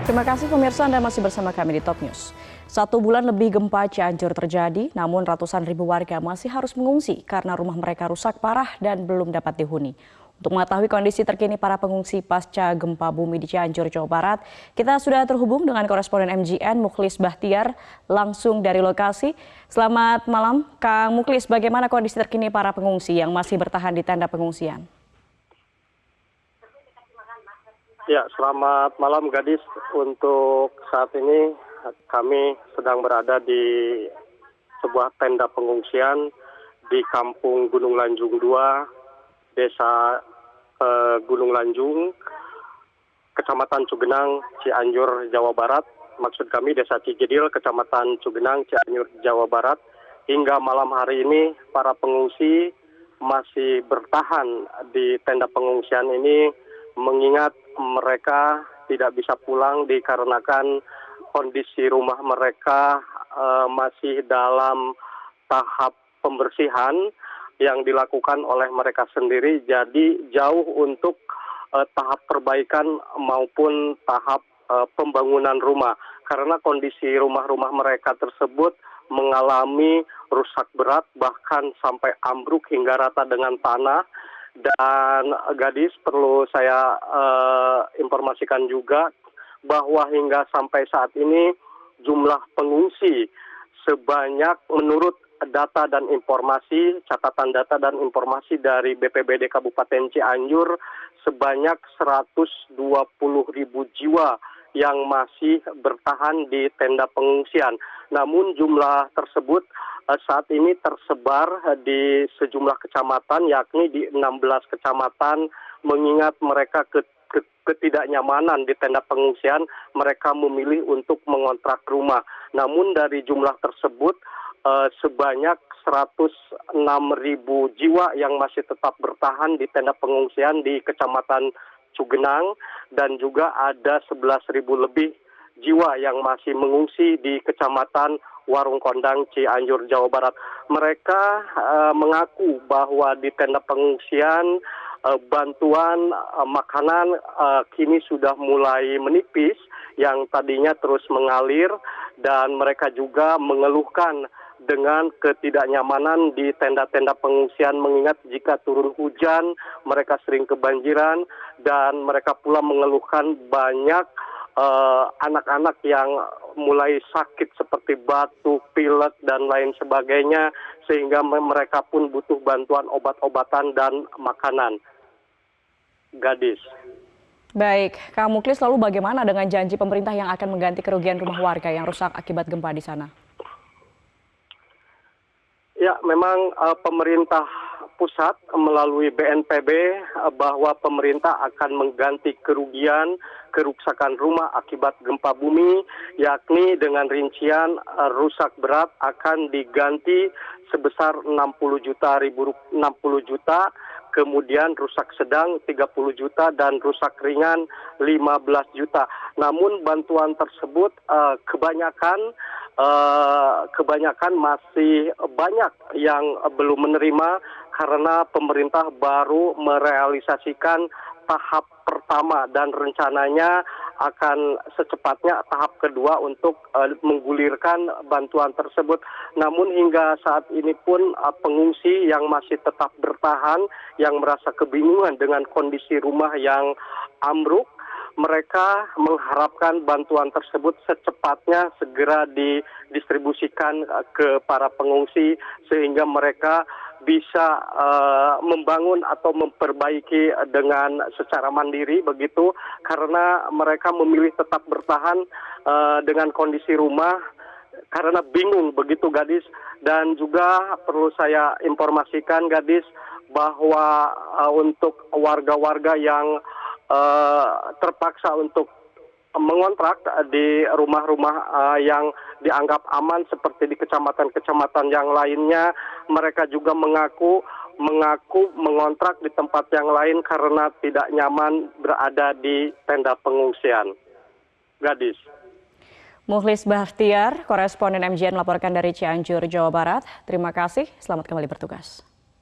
Terima kasih pemirsa, Anda masih bersama kami di Top News. 1 bulan lebih gempa Cianjur terjadi, namun ratusan ribu warga masih harus mengungsi karena rumah mereka rusak parah dan belum dapat dihuni. Untuk mengetahui kondisi terkini para pengungsi pasca gempa bumi di Cianjur, Jawa Barat, kita sudah terhubung dengan koresponden MJN Mukhlis Bahtiar langsung dari lokasi. Selamat malam, Kang Mukhlis. Bagaimana kondisi terkini para pengungsi yang masih bertahan di tenda pengungsian? Ya, selamat malam Gadis. Untuk saat ini kami sedang berada di sebuah tenda pengungsian di Kampung Gunung Lanjung 2, Desa Gunung Lanjung, Kecamatan Cugenang, Cianjur, Jawa Barat. Maksud kami Desa Cijedil, Kecamatan Cugenang, Cianjur, Jawa Barat. Hingga malam hari ini para pengungsi masih bertahan di tenda pengungsian ini mengingat mereka tidak bisa pulang dikarenakan kondisi rumah mereka masih dalam tahap pembersihan yang dilakukan oleh mereka sendiri. Jadi jauh untuk tahap perbaikan maupun tahap pembangunan rumah. Karena kondisi rumah-rumah mereka tersebut mengalami rusak berat bahkan sampai ambruk hingga rata dengan tanah. Dan Gadis, perlu saya informasikan juga bahwa hingga sampai saat ini jumlah pengungsi sebanyak menurut data dan informasi, catatan data dan informasi dari BPBD Kabupaten Cianjur sebanyak 120.000 jiwa yang masih bertahan di tenda pengungsian. Namun jumlah tersebut saat ini tersebar di sejumlah kecamatan, yakni di 16 kecamatan. Mengingat mereka ketidaknyamanan di tenda pengungsian, mereka memilih untuk mengontrak rumah. Namun dari jumlah tersebut sebanyak 106.000 jiwa yang masih tetap bertahan di tenda pengungsian di Kecamatan Cugenang, dan juga ada 11.000 lebih jiwa yang masih mengungsi di Kecamatan Warung Kondang, Cianjur, Jawa Barat. Mereka mengaku bahwa di tenda pengungsian bantuan makanan kini sudah mulai menipis, yang tadinya terus mengalir, dan mereka juga mengeluhkan dengan ketidaknyamanan di tenda-tenda pengungsian mengingat jika turun hujan mereka sering kebanjiran, dan mereka pula mengeluhkan banyak anak-anak yang mulai sakit seperti batuk, pilek, dan lain sebagainya, sehingga mereka pun butuh bantuan obat-obatan dan makanan. Gadis. Baik, Kang Mukhlis, lalu bagaimana dengan janji pemerintah yang akan mengganti kerugian rumah warga yang rusak akibat gempa di sana? Ya, memang pemerintah pusat melalui BNPB bahwa pemerintah akan mengganti kerusakan rumah akibat gempa bumi, yakni dengan rincian rusak berat akan diganti sebesar 60 juta, kemudian rusak sedang 30 juta, dan rusak ringan 15 juta. Namun bantuan tersebut kebanyakan masih banyak yang belum menerima karena pemerintah baru merealisasikan tahap pertama dan rencananya akan secepatnya tahap kedua untuk menggulirkan bantuan tersebut. Namun hingga saat ini pun pengungsi yang masih tetap bertahan, yang merasa kebingungan dengan kondisi rumah yang ambruk, mereka mengharapkan bantuan tersebut secepatnya segera didistribusikan ke para pengungsi sehingga mereka bisa membangun atau memperbaiki dengan secara mandiri begitu, karena mereka memilih tetap bertahan dengan kondisi rumah karena bingung begitu Gadis. Dan juga perlu saya informasikan Gadis bahwa untuk warga-warga yang terpaksa untuk mengontrak di rumah-rumah yang dianggap aman seperti di kecamatan-kecamatan yang lainnya, mereka juga mengaku mengontrak di tempat yang lain karena tidak nyaman berada di tenda pengungsian. Gadis. Mukhlis Bahtiar, koresponden MJN melaporkan dari Cianjur, Jawa Barat. Terima kasih, selamat kembali bertugas.